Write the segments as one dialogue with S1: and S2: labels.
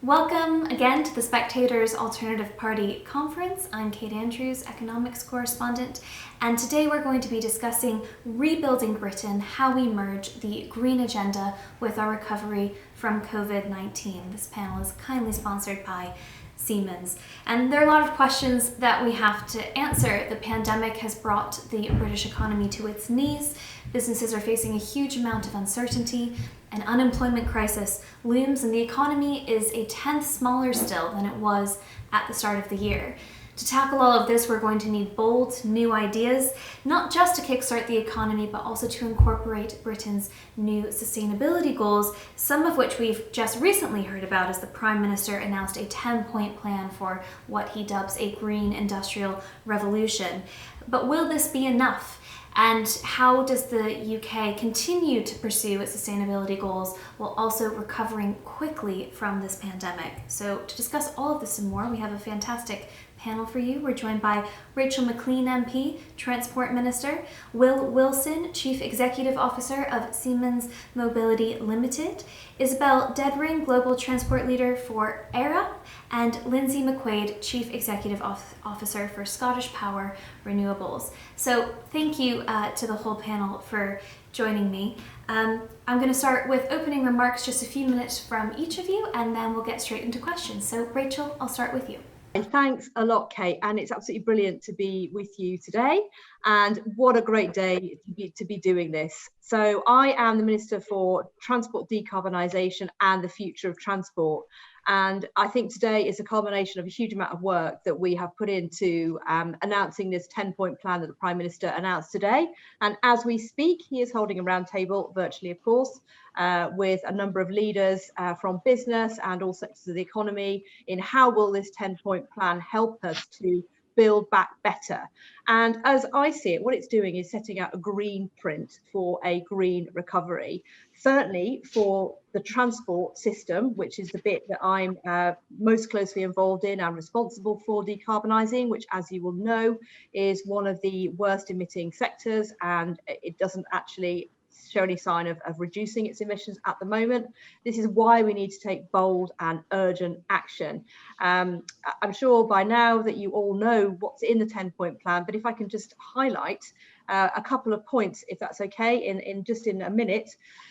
S1: Welcome again to the Spectator's Alternative Party Conference. I'm Kate Andrews, economics correspondent, and today we're going to be discussing rebuilding Britain, how we merge the green agenda with our recovery from COVID-19. This panel is kindly sponsored by Siemens. And there are a lot of questions that we have to answer. The pandemic has brought the British economy to its knees. Businesses are facing a huge amount of uncertainty. An unemployment crisis looms, and the economy is a tenth smaller still than it was at the start of the year. To tackle all of this, we're going to need bold, new ideas, not just to kickstart the economy, but also to incorporate Britain's new sustainability goals, some of which we've just recently heard about as the Prime Minister announced a 10-point plan for what he dubs a green industrial revolution. But will this be enough? And how does the UK continue to pursue its sustainability goals while also recovering quickly from this pandemic? So to discuss all of this and more, we have a fantastic panel for you. We're joined by Rachel Maclean MP, Transport Minister, Will Wilson, Chief Executive Officer of Siemens Mobility Limited, Isabel Dedring, Global Transport Leader for ERA, and Lindsay McQuaid, Chief Executive Officer for Scottish Power Renewables. So thank you to the whole panel for joining me. I'm going to start with opening remarks, just a few minutes from each of you, and then we'll get straight into questions. So Rachel, I'll start with you.
S2: And thanks a lot, Kate, and it's absolutely brilliant to be with you today, and what a great day to be doing this. So I am the Minister for Transport Decarbonisation and the Future of Transport, and I think today is a culmination of a huge amount of work that we have put into announcing this 10-point plan that the Prime Minister announced today. And as we speak, he is holding a roundtable, virtually of course, with a number of leaders from business and all sectors of the economy in how will this 10-point plan help us to build back better. And as I see it, what it's doing is setting out a green print for a green recovery, certainly for the transport system, which is the bit that I'm most closely involved in and responsible for decarbonising, which, as you will know, is one of the worst emitting sectors, and it doesn't actually show any sign of reducing its emissions at the moment. This is why we need to take bold and urgent action. I'm sure by now that you all know what's in the 10-point plan, but if I can just highlight a couple of points, if that's okay, in a minute.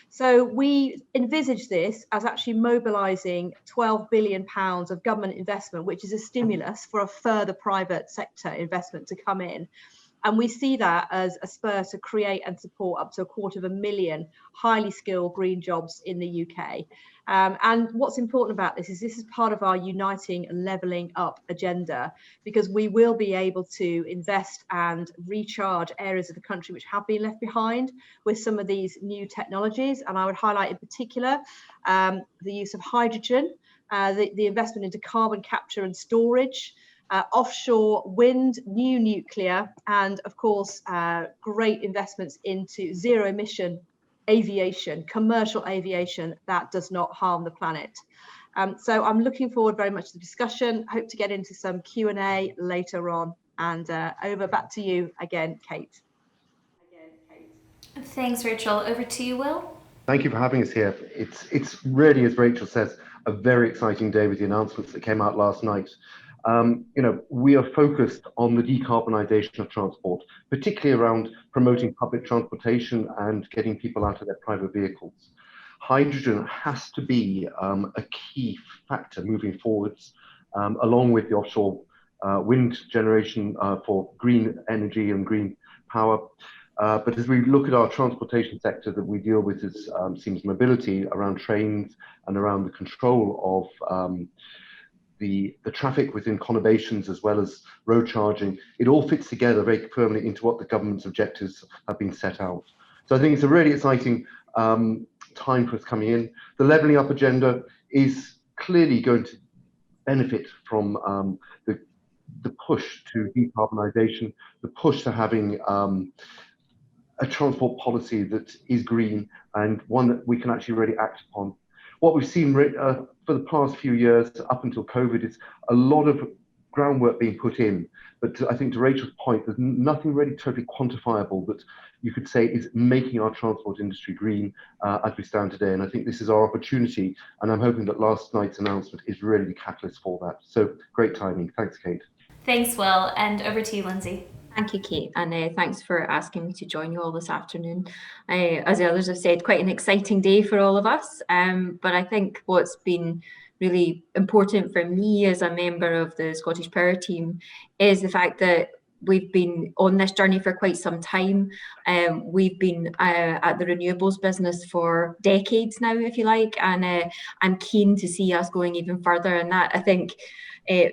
S2: So we envisage this as actually mobilising £12 billion of government investment, which is a stimulus for a further private sector investment to come in. And we see that as a spur to create and support up to 250,000 highly skilled green jobs in the UK. And what's important about this is part of our uniting and levelling up agenda, because we will be able to invest and recharge areas of the country which have been left behind with some of these new technologies. And I would highlight in particular the use of hydrogen, the investment into carbon capture and storage, offshore wind, new nuclear, and of course, great investments into zero emission aviation, commercial aviation that does not harm the planet. So I'm looking forward very much to the discussion. Hope to get into some Q&A later on. And back to you again, Kate.
S1: Thanks, Rachel. Over to you, Will.
S3: Thank you for having us here. It's really, as Rachel says, a very exciting day with the announcements that came out last night. We are focused on the decarbonisation of transport, particularly around promoting public transportation and getting people out of their private vehicles. Hydrogen has to be a key factor moving forwards, along with the offshore wind generation for green energy and green power. But as we look at our transportation sector that we deal with as Siemens Mobility, around trains and around the control of the traffic within conurbations as well as road charging, it all fits together very firmly into what the government's objectives have been set out. So I think it's a really exciting time for us coming in. The levelling up agenda is clearly going to benefit from the push to decarbonisation, the push to having a transport policy that is green and one that we can actually really act upon. What we've seen for the past few years up until COVID is a lot of groundwork being put in. But I think to Rachel's point, there's nothing really totally quantifiable that you could say is making our transport industry green as we stand today. And I think this is our opportunity. And I'm hoping that last night's announcement is really the catalyst for that. So great timing. Thanks, Kate.
S1: Thanks, Will. And over to you, Lindsay.
S4: Thank you, Kate, and thanks for asking me to join you all this afternoon. As the others have said, quite an exciting day for all of us, but I think what's been really important for me as a member of the Scottish Power team is the fact that we've been on this journey for quite some time. We've been at the renewables business for decades now, if you like, and I'm keen to see us going even further. And that, I think,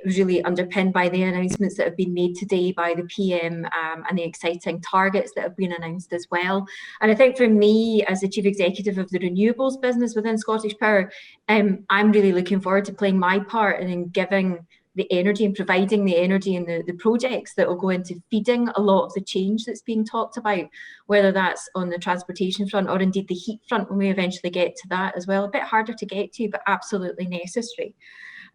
S4: really underpinned by the announcements that have been made today by the PM and the exciting targets that have been announced as well. And I think for me, as the Chief Executive of the renewables business within Scottish Power, I'm really looking forward to playing my part in giving the energy and providing the energy and the projects that will go into feeding a lot of the change that's being talked about, whether that's on the transportation front or indeed the heat front when we eventually get to that as well. A bit harder to get to, but absolutely necessary.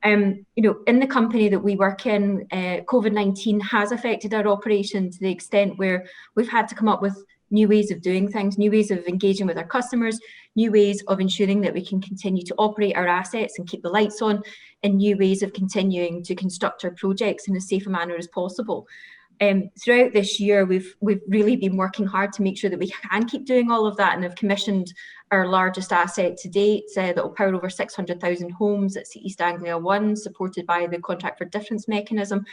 S4: In the company that we work in, COVID-19 has affected our operation to the extent where we've had to come up with new ways of doing things, new ways of engaging with our customers, new ways of ensuring that we can continue to operate our assets and keep the lights on, and new ways of continuing to construct our projects in as safe a manner as possible. Throughout this year, we've really been working hard to make sure that we can keep doing all of that, and have commissioned our largest asset to date that will power over 600,000 homes at East Anglia 1, supported by the Contract for Difference mechanism.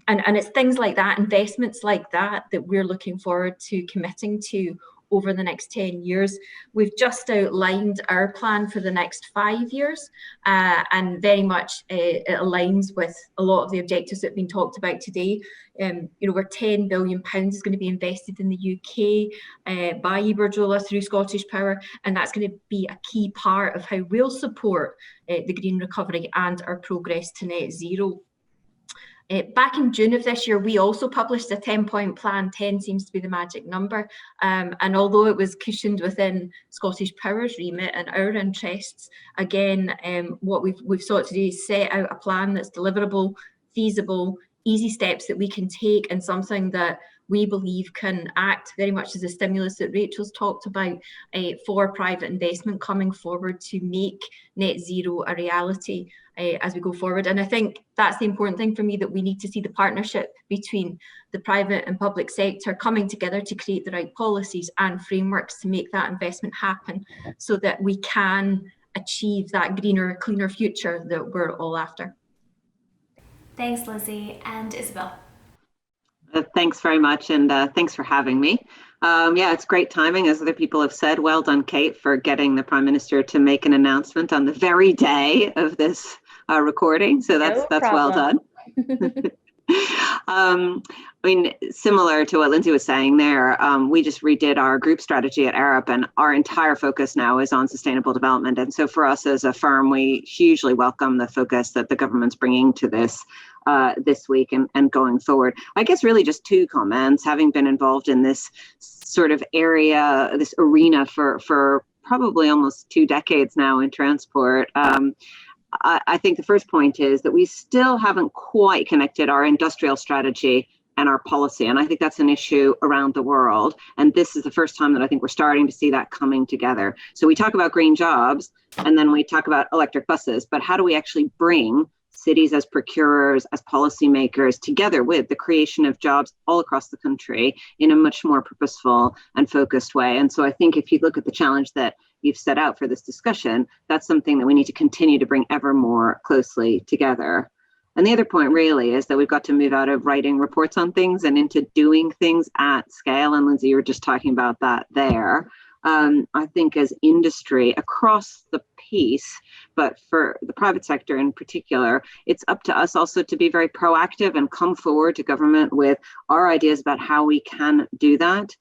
S4: And it's things like that, investments like that we're looking forward to committing to over the next 10 years. We've just outlined our plan for the next 5 years, and very much it aligns with a lot of the objectives that have been talked about today. Where £10 billion is going to be invested in the UK by Iberdrola through Scottish Power, and that's going to be a key part of how we'll support the green recovery and our progress to net zero. Back in June of this year, we also published a 10-point plan. 10 seems to be the magic number. And although it was cushioned within Scottish Power's remit and our interests, again, what we've sought to do is set out a plan that's deliverable, feasible, easy steps that we can take, and something that we believe can act very much as a stimulus that Rachel's talked about for private investment coming forward to make net zero a reality as we go forward. And I think that's the important thing for me, that we need to see the partnership between the private and public sector coming together to create the right policies and frameworks to make that investment happen, so that we can achieve that greener, cleaner future that we're all after.
S1: Thanks, Lizzie. And Isabel.
S5: Thanks very much, and thanks for having me. Yeah, it's great timing, as other people have said. Well done, Kate, for getting the Prime Minister to make an announcement on the very day of this recording. So that's well done. I mean, similar to what Lindsay was saying there, we just redid our group strategy at Arup, and our entire focus now is on sustainable development. And so for us as a firm, we hugely welcome the focus that the government's bringing to this week and going forward. I guess really just two comments, having been involved in this sort of area, this arena for probably almost 2 decades now in transport. I think the first point is that we still haven't quite connected our industrial strategy and our policy. And I think that's an issue around the world. And this is the first time that I think we're starting to see that coming together. So we talk about green jobs, and then we talk about electric buses, but how do we actually bring cities as procurers, as policymakers, together with the creation of jobs all across the country in a much more purposeful and focused way? And so I think if you look at the challenge that you've set out for this discussion, that's something that we need to continue to bring ever more closely together. And the other point really is that we've got to move out of writing reports on things and into doing things at scale. And Lindsay, you were just talking about that there. I think as industry across the piece, but for the private sector in particular, it's up to us also to be very proactive and come forward to government with our ideas about how we can do that,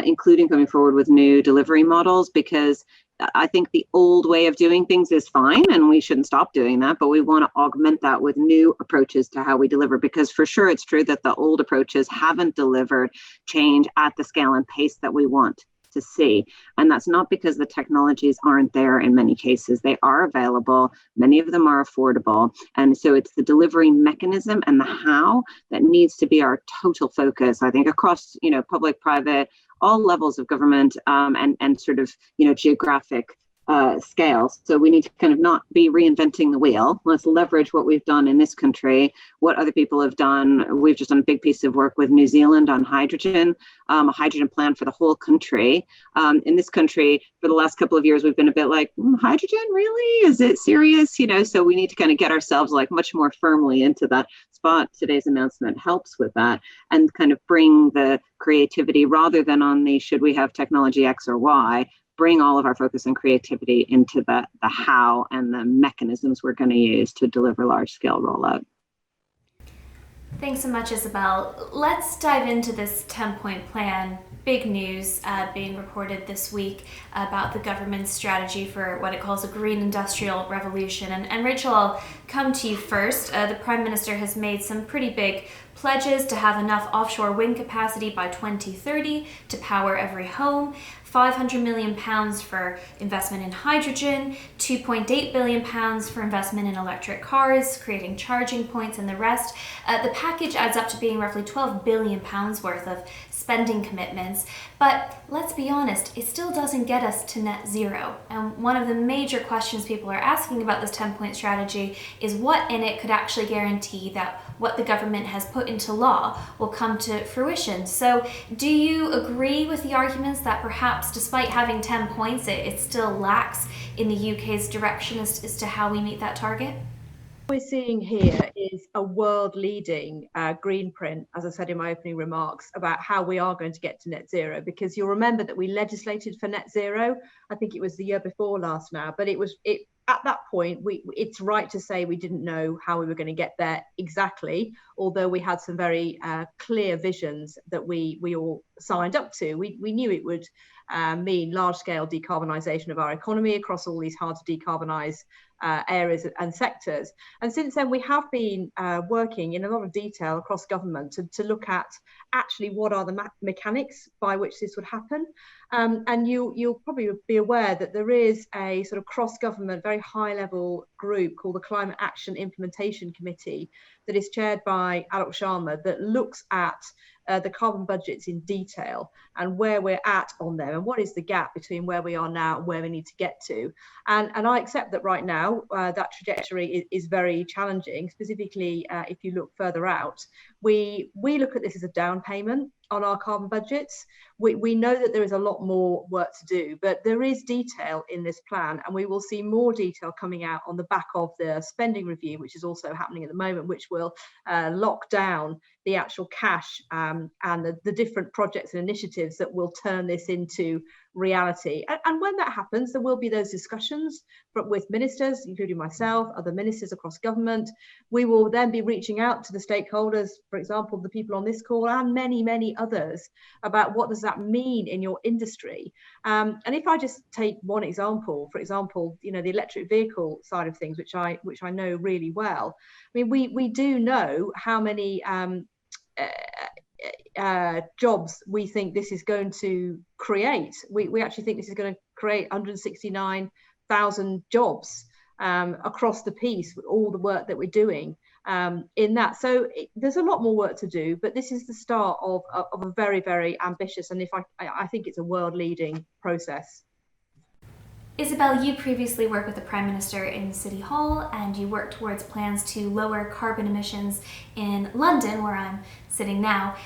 S5: including coming forward with new delivery models, because I think the old way of doing things is fine and we shouldn't stop doing that, but we want to augment that with new approaches to how we deliver, because for sure it's true that the old approaches haven't delivered change at the scale and pace that we want. to see. And that's not because the technologies aren't there in many cases. They are available. Many of them are affordable. And so it's the delivery mechanism and the how that needs to be our total focus, I think, across, public, private, all levels of government, and sort of, geographic scale. So we need to kind of not be reinventing the wheel. Let's leverage what we've done in this country, what other people have done. We've just done a big piece of work with New Zealand on hydrogen, a hydrogen plan for the whole country. In this country, for the last couple of years, we've been a bit like, hydrogen, really? Is it serious? So we need to kind of get ourselves like much more firmly into that spot. Today's announcement helps with that and kind of bring the creativity rather than on the should we have technology X or Y, bring all of our focus and creativity into the how and the mechanisms we're going to use to deliver large-scale rollout.
S1: Thanks so much, Isabel. Let's dive into this 10-point plan. Big news being reported this week about the government's strategy for what it calls a green industrial revolution. And Rachel, I'll come to you first. The Prime Minister has made some pretty big pledges to have enough offshore wind capacity by 2030 to power every home. £500 million for investment in hydrogen, £2.8 billion for investment in electric cars, creating charging points and the rest. The package adds up to being roughly £12 billion worth of spending commitments. But let's be honest, it still doesn't get us to net zero. And one of the major questions people are asking about this 10-point strategy is what in it could actually guarantee that what the government has put into law will come to fruition. So do you agree with the arguments that perhaps despite having 10 points, it still lacks in the UK's direction as to how we meet that target?
S2: What we're seeing here is a world-leading green print, as I said in my opening remarks, about how we are going to get to net zero, because you'll remember that we legislated for net zero. I think it was the year before last now, but at that point, it's right to say we didn't know how we were going to get there exactly, although we had some very clear visions that we all signed up to. We knew it would mean large-scale decarbonisation of our economy across all these hard to decarbonise areas and sectors. And since then, we have been working in a lot of detail across government to look at actually what are the mechanics by which this would happen. And you'll probably be aware that there is a sort of cross-government, very high-level group called the Climate Action Implementation Committee that is chaired by Alok Sharma that looks at the carbon budgets in detail and where we're at on them and what is the gap between where we are now and where we need to get to. And I accept that right now that trajectory is very challenging, specifically if you look further out. We look at this as a down payment on our carbon budgets. We know that there is a lot more work to do, but there is detail in this plan, and we will see more detail coming out on the back of the spending review, which is also happening at the moment, which will lock down the actual cash and the different projects and initiatives that will turn this into reality. And when that happens, there will be those discussions with ministers, including myself, other ministers across government. We will then be reaching out to the stakeholders, for example, the people on this call and many, many others, about what does that mean in your industry. And if I just take one example, for example, the electric vehicle side of things, which I know really well. I mean, we do know how many jobs we think this is going to create. We actually think this is going to create 169,000 jobs across the piece with all the work that we're doing in that. So there's a lot more work to do, but this is the start of a very, very ambitious, and I think it's a world-leading process.
S1: Isabel, you previously worked with the Prime Minister in City Hall, and you worked towards plans to lower carbon emissions in London, where I'm sitting now.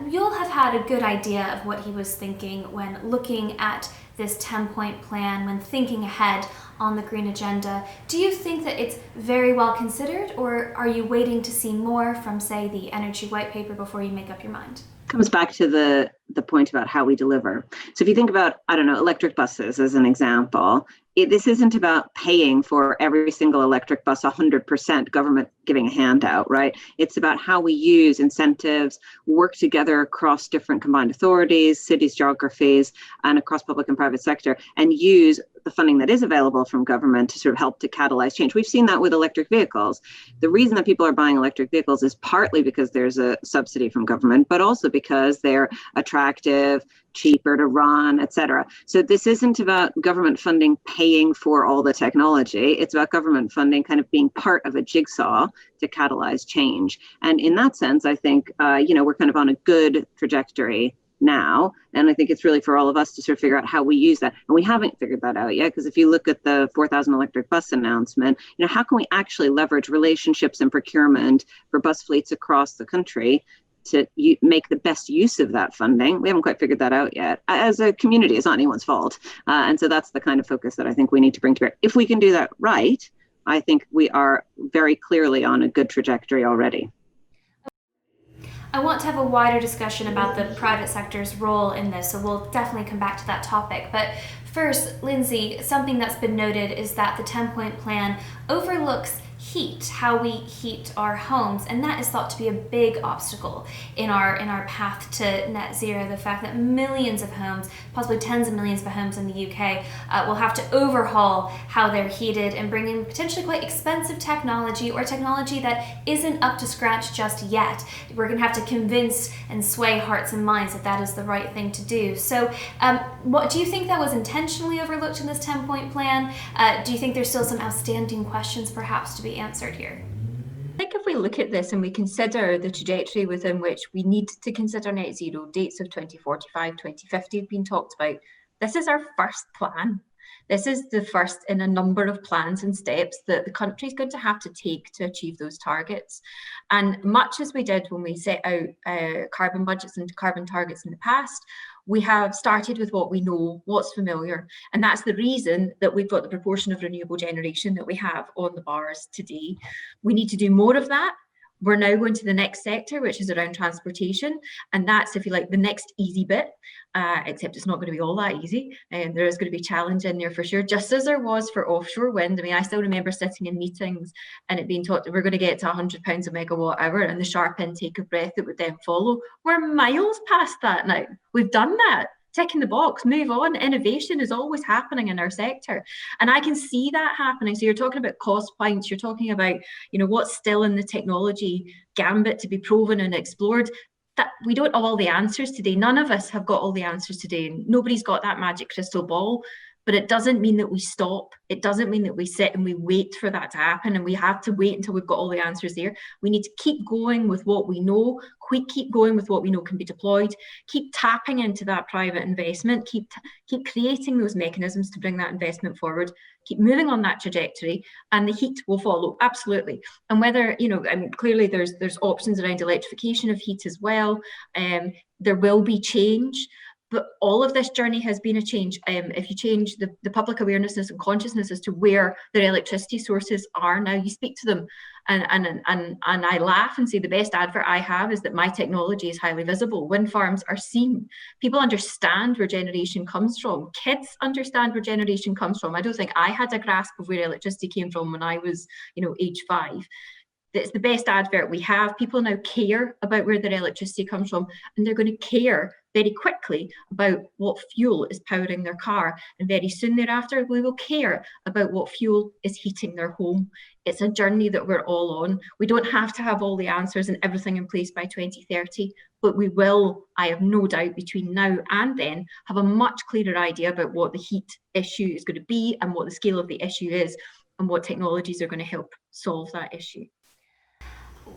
S1: You'll have had a good idea of what he was thinking when looking at this 10-point plan, when thinking ahead on the green agenda. Do you think that it's very well considered, or are you waiting to see more from, say, the Energy White Paper before you make up your mind?
S5: Comes back to the point about how we deliver. So if you think about, electric buses as an example, this isn't about paying for every single electric bus 100% government giving a handout, right? It's about how we use incentives, work together across different combined authorities, cities, geographies, and across public and private sector, and use the funding that is available from government to sort of help to catalyze change. We've seen that with electric vehicles. The reason that people are buying electric vehicles is partly because there's a subsidy from government, but also because they're attractive, cheaper to run, et cetera. So this isn't about government funding paying for all the technology. It's about government funding kind of being part of a jigsaw to catalyze change. And in that sense, I think, we're kind of on a good trajectory now. And I think it's really for all of us to sort of figure out how we use that. And we haven't figured that out yet, because if you look at the 4,000 electric bus announcement, how can we actually leverage relationships and procurement for bus fleets across the country to make the best use of that funding? We haven't quite figured that out yet. As a community, it's not anyone's fault. And so that's the kind of focus that I think we need to bring to bear. If we can do that right, I think we are very clearly on a good trajectory already.
S1: I want to have a wider discussion about the private sector's role in this, so we'll definitely come back to that topic. But first, Lindsay, something that's been noted is that the 10-point plan overlooks heat, how we heat our homes, and that is thought to be a big obstacle in our path to net zero. The fact that millions of homes, possibly tens of millions of homes in the UK, will have to overhaul how they're heated and bring in potentially quite expensive technology, or technology that isn't up to scratch just yet. We're going to have to convince and sway hearts and minds that that is the right thing to do. So what do you think that was intentionally overlooked in this 10-point plan? Do you think there's still some outstanding questions perhaps to be answered here?
S4: I think if we look at this and we consider the trajectory within which we need to consider net zero, dates of 2045, 2050 have been talked about. This is our first plan. This is the first in a number of plans and steps that the country is going to have to take to achieve those targets. And much as we did when we set out carbon budgets and carbon targets in the past, we have started with what we know, what's familiar. And that's the reason that we've got the proportion of renewable generation that we have on the bars today. We need to do more of that. We're now going to the next sector, which is around transportation. And that's, if you like, the next easy bit, except it's not going to be all that easy. And there is going to be challenge in there for sure, just as there was for offshore wind. I mean, I still remember sitting in meetings and it being taught that we're going to get to £100 a megawatt hour and the sharp intake of breath that would then follow. We're miles past that now. We've done that. Tick in the box, move on. Innovation is always happening in our sector. And I can see that happening. So you're talking about cost points, you're talking about, what's still in the technology gambit to be proven and explored. That we don't have all the answers today. None of us have got all the answers today. And nobody's got that magic crystal ball. But it doesn't mean that we stop. It doesn't mean that we sit and we wait for that to happen and we have to wait until we've got all the answers there. We need to keep going with what we know, keep going with what we know can be deployed, keep tapping into that private investment, keep creating those mechanisms to bring that investment forward, keep moving on that trajectory, and the heat will follow, absolutely. And whether, clearly there's options around electrification of heat as well. There will be change. But all of this journey has been a change. If you change the public awareness and consciousness as to where their electricity sources are now, you speak to them, and I laugh and say the best advert I have is that my technology is highly visible. Wind farms are seen. People understand where generation comes from. Kids understand where generation comes from. I don't think I had a grasp of where electricity came from when I was, age 5. It's the best advert we have. People now care about where their electricity comes from, and they're going to care very quickly about what fuel is powering their car. And very soon thereafter, we will care about what fuel is heating their home. It's a journey that we're all on. We don't have to have all the answers and everything in place by 2030, but we will, I have no doubt, between now and then, have a much clearer idea about what the heat issue is going to be and what the scale of the issue is and what technologies are going to help solve that issue.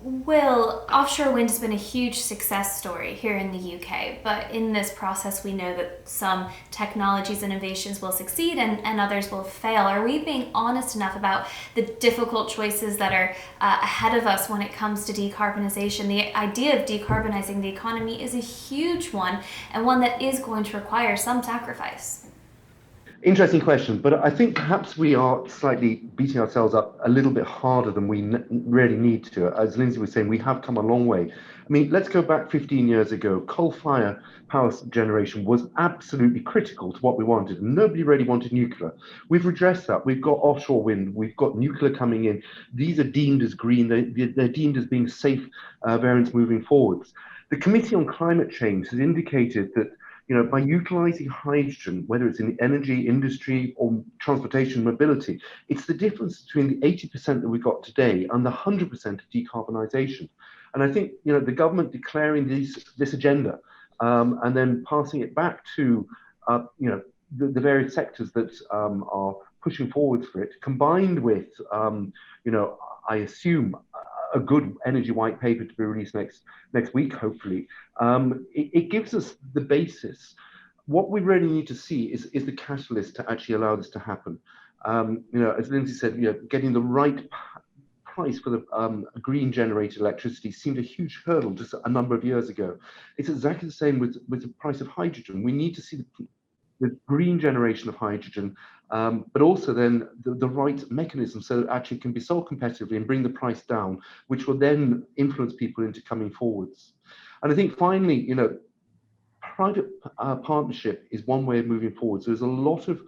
S1: Will, offshore wind has been a huge success story here in the UK, but in this process we know that some technologies and innovations will succeed and others will fail. Are we being honest enough about the difficult choices that are ahead of us when it comes to decarbonisation? The idea of decarbonising the economy is a huge one, and one that is going to require some sacrifice.
S3: Interesting question, but I think perhaps we are slightly beating ourselves up a little bit harder than we really need to. As Lindsay was saying, we have come a long way. I mean, let's go back 15 years ago. Coal-fired power generation was absolutely critical to what we wanted. Nobody really wanted nuclear. We've redressed that. We've got offshore wind. We've got nuclear coming in. These are deemed as green. They're deemed as being safe variants moving forwards. The Committee on Climate Change has indicated that by utilizing hydrogen, whether it's in the energy industry or transportation mobility, it's the difference between the 80% that we've got today and the 100% of decarbonisation. And I think, the government declaring this agenda and then passing it back to, the various sectors that are pushing forwards for it, combined with, I assume, a good energy white paper to be released next week, hopefully. It gives us the basis. What we really need to see is the catalyst to actually allow this to happen. As Lindsay said, getting the right price for the green generated electricity seemed a huge hurdle just a number of years ago. It's exactly the same with the price of hydrogen. We need to see the green generation of hydrogen, but also then the right mechanism so that it actually can be sold competitively and bring the price down, which will then influence people into coming forwards. And I think finally, private partnership is one way of moving forward. So there's a lot of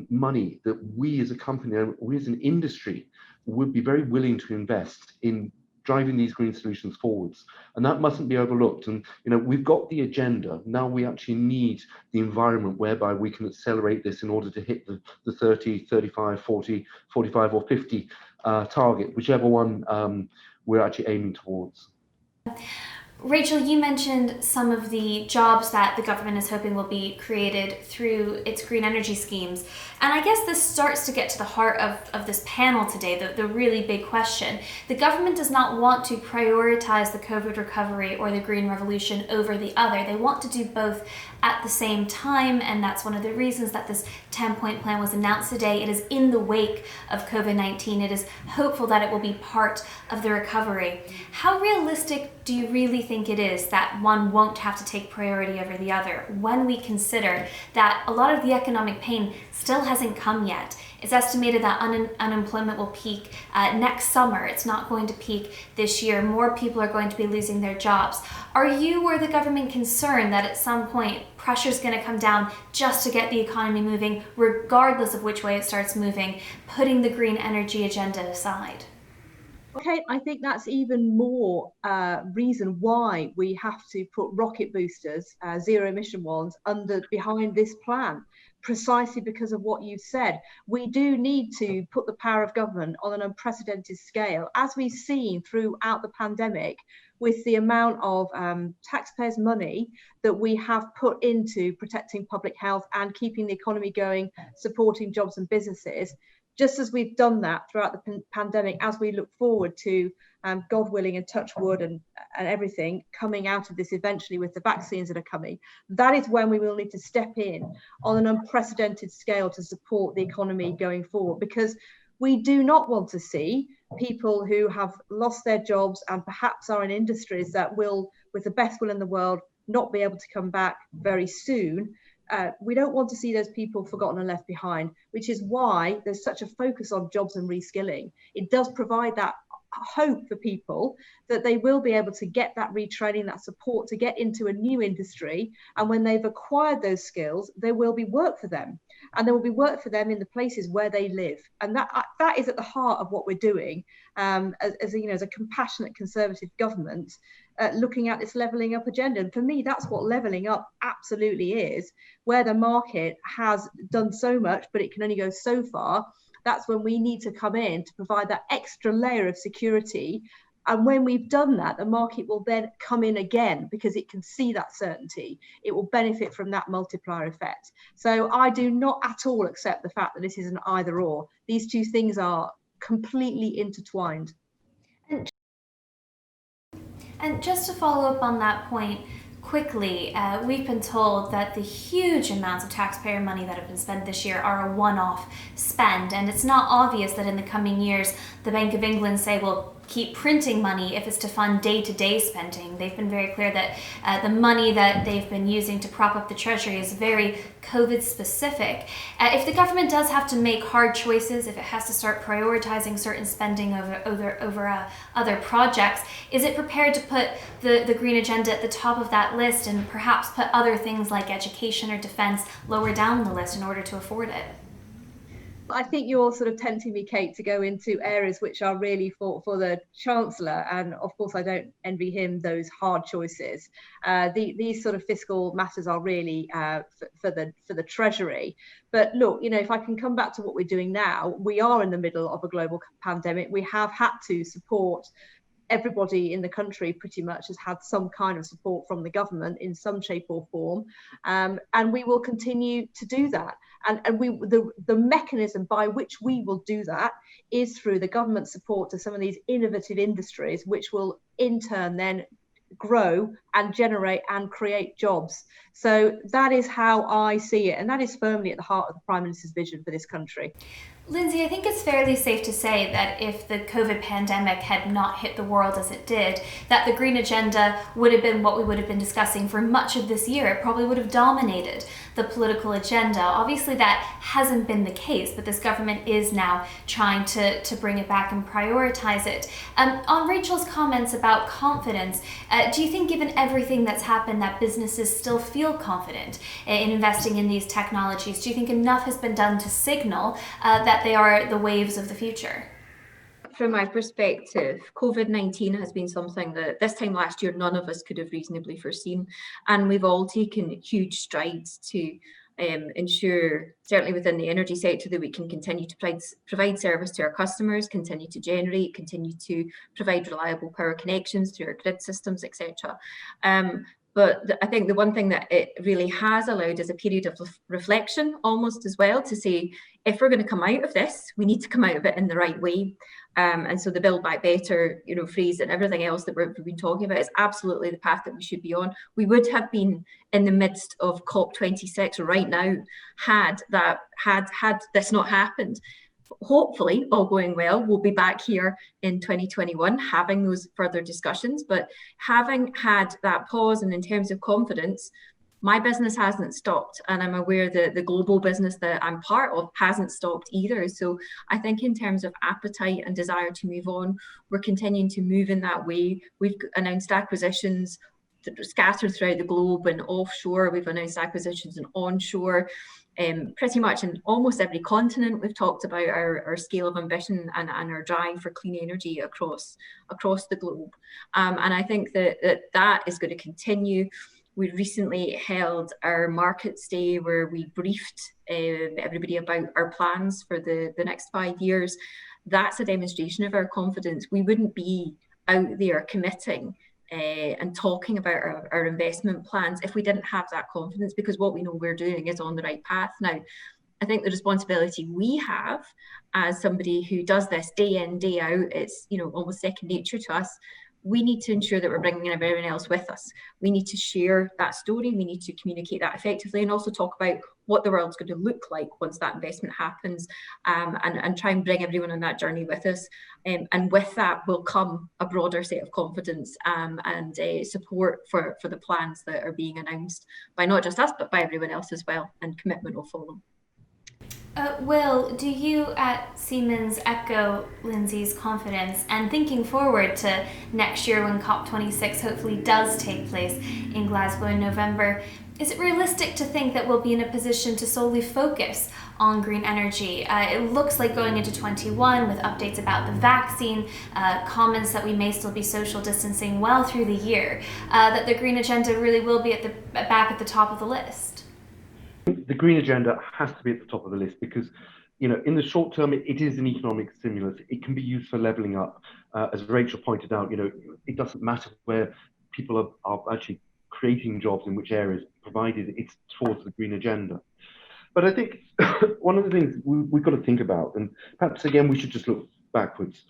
S3: money that we as a company, we as an industry, would be very willing to invest in driving these green solutions forwards, and that mustn't be overlooked. And we've got the agenda. Now we actually need the environment whereby we can accelerate this in order to hit the 30, 35, 40, 45 or 50 target, whichever one we're actually aiming towards.
S1: Rachel, you mentioned some of the jobs that the government is hoping will be created through its green energy schemes. And I guess this starts to get to the heart of this panel today, the really big question. The government does not want to prioritize the COVID recovery or the green revolution over the other. They want to do both at the same time, and that's one of the reasons that this 10-point plan was announced today. It is in the wake of COVID-19. It is hopeful that it will be part of the recovery. How realistic do you really think it is that one won't have to take priority over the other when we consider that a lot of the economic pain still hasn't come yet? It's estimated that unemployment will peak next summer. It's not going to peak this year. More people are going to be losing their jobs. Are you or the government concerned that at some point pressure is going to come down just to get the economy moving, regardless of which way it starts moving, putting the green energy agenda aside?
S2: Okay, I think that's even more reason why we have to put rocket boosters, zero emission ones, behind this plan, precisely because of what you've said. We do need to put the power of government on an unprecedented scale, as we've seen throughout the pandemic, with the amount of taxpayers' money that we have put into protecting public health and keeping the economy going, supporting jobs and businesses. Just as we've done that throughout the pandemic, as we look forward to, God willing and touch wood and everything coming out of this eventually with the vaccines that are coming, that is when we will need to step in on an unprecedented scale to support the economy going forward, because we do not want to see people who have lost their jobs and perhaps are in industries that will, with the best will in the world, not be able to come back very soon. We don't want to see those people forgotten and left behind, which is why there's such a focus on jobs and reskilling. It does provide that hope for people that they will be able to get that retraining, that support to get into a new industry. And when they've acquired those skills, there will be work for them. And there will be work for them in the places where they live. And that is at the heart of what we're doing as a compassionate conservative government, looking at this levelling up agenda. And for me, that's what levelling up absolutely is, where the market has done so much, but it can only go so far. That's when we need to come in to provide that extra layer of security. And when we've done that, the market will then come in again because it can see that certainty. It will benefit from that multiplier effect. So I do not at all accept the fact that this is an either or. These two things are completely intertwined.
S1: And just to follow up on that point quickly, we've been told that the huge amounts of taxpayer money that have been spent this year are a one-off spend, and it's not obvious that in the coming years the Bank of England say will keep printing money if it's to fund day-to-day spending. They've been very clear that the money that they've been using to prop up the Treasury is very COVID specific. If the government does have to make hard choices, if it has to start prioritizing certain spending over other projects, is it prepared to put the green agenda at the top of that list and perhaps put other things like education or defense lower down the list in order to afford it?
S2: I think you're sort of tempting me, Kate, to go into areas which are really for the Chancellor, and of course I don't envy him those hard choices. These sort of fiscal matters are really for the Treasury. But look, if I can come back to what we're doing now, we are in the middle of a global pandemic. We have had to support. Everybody in the country pretty much has had some kind of support from the government in some shape or form, and we will continue to do that. And the mechanism by which we will do that is through the government support to some of these innovative industries, which will in turn then grow and generate and create jobs. So that is how I see it, and that is firmly at the heart of the Prime Minister's vision for this country.
S1: Lindsay, I think it's fairly safe to say that if the COVID pandemic had not hit the world as it did, that the green agenda would have been what we would have been discussing for much of this year. It probably would have dominated the political agenda. Obviously, that hasn't been the case, but this government is now trying to bring it back and prioritize it. On Rachel's comments about confidence, do you think, given everything that's happened, that businesses still feel confident in investing in these technologies? Do you think enough has been done to signal that they are the waves of the future?
S4: From my perspective, COVID-19 has been something that this time last year none of us could have reasonably foreseen, and we've all taken huge strides to ensure, certainly within the energy sector, that we can continue to provide service to our customers, continue to generate, continue to provide reliable power connections through our grid systems, etc. But I think the one thing that it really has allowed is a period of reflection almost as well, to say, if we're going to come out of this, we need to come out of it in the right way. And so the Build Back Better, phrase and everything else that we've been talking about is absolutely the path that we should be on. We would have been in the midst of COP26 right now had this not happened. Hopefully, all going well, we'll be back here in 2021 having those further discussions. But having had that pause, and in terms of confidence, my business hasn't stopped, and I'm aware that the global business that I'm part of hasn't stopped either. So I think in terms of appetite and desire to move on, we're continuing to move in that way. We've announced acquisitions scattered throughout the globe and offshore. We've announced acquisitions and onshore. Pretty much in almost every continent, we've talked about our scale of ambition and our drive for clean energy across the globe. And I think that is going to continue. We recently held our Markets Day, where we briefed everybody about our plans for the next 5 years. That's a demonstration of our confidence. We wouldn't be out there committing and talking about our investment plans if we didn't have that confidence, because what we know we're doing is on the right path. Now, I think the responsibility we have as somebody who does this day in, day out, it's almost second nature to us. We need to ensure that we're bringing everyone else with us. We need to share that story. We need to communicate that effectively, and also talk about what the world's going to look like once that investment happens, and try and bring everyone on that journey with us. And with that will come a broader set of confidence and support for the plans that are being announced by not just us, but by everyone else as well, and commitment will follow.
S1: Will, do you at Siemens echo Lindsay's confidence? And thinking forward to next year, when COP26 hopefully does take place in Glasgow in November, is it realistic to think that we'll be in a position to solely focus on green energy? It looks like going into 21, with updates about the vaccine, comments that we may still be social distancing well through the year, that the green agenda really will be back at the top of the list.
S3: The green agenda has to be at the top of the list because, in the short term, it is an economic stimulus. It can be used for levelling up. As Rachel pointed out, it doesn't matter where people are actually creating jobs, in which areas, provided it's towards the green agenda. But I think one of the things we've got to think about, and perhaps again we should just look backwards.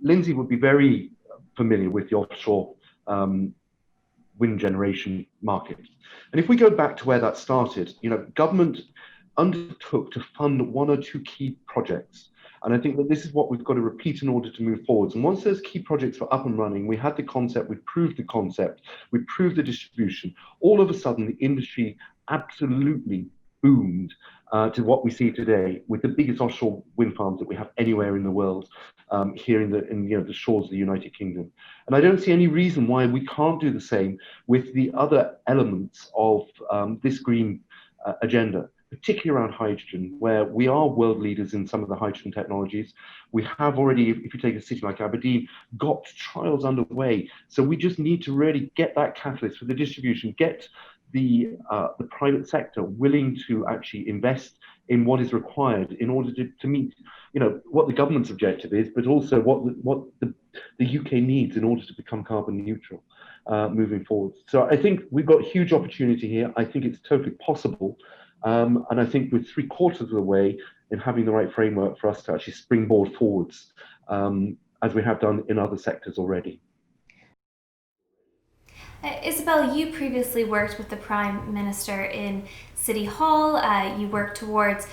S3: Lindsay would be very familiar with the offshore wind generation market. And if we go back to where that started, government undertook to fund one or two key projects. And I think that this is what we've got to repeat in order to move forwards. And once those key projects were up and running, we had the concept, we proved the concept, we proved the distribution. All of a sudden, the industry absolutely boomed to what we see today, with the biggest offshore wind farms that we have anywhere in the world, here in the shores of the United Kingdom. And I don't see any reason why we can't do the same with the other elements of this green agenda. particularly around hydrogen, where we are world leaders in some of the hydrogen technologies. We have already, if you take a city like Aberdeen, got trials underway. So we just need to really get that catalyst for the distribution, get the private sector willing to actually invest in what is required in order to meet, what the government's objective is, but also what the UK needs in order to become carbon neutral moving forward. So I think we've got huge opportunity here. I think it's totally possible. And I think we're 3/4 of the way in having the right framework for us to actually springboard forwards, as we have done in other sectors already.
S1: Isabel, you previously worked with the Prime Minister in City Hall. You work towards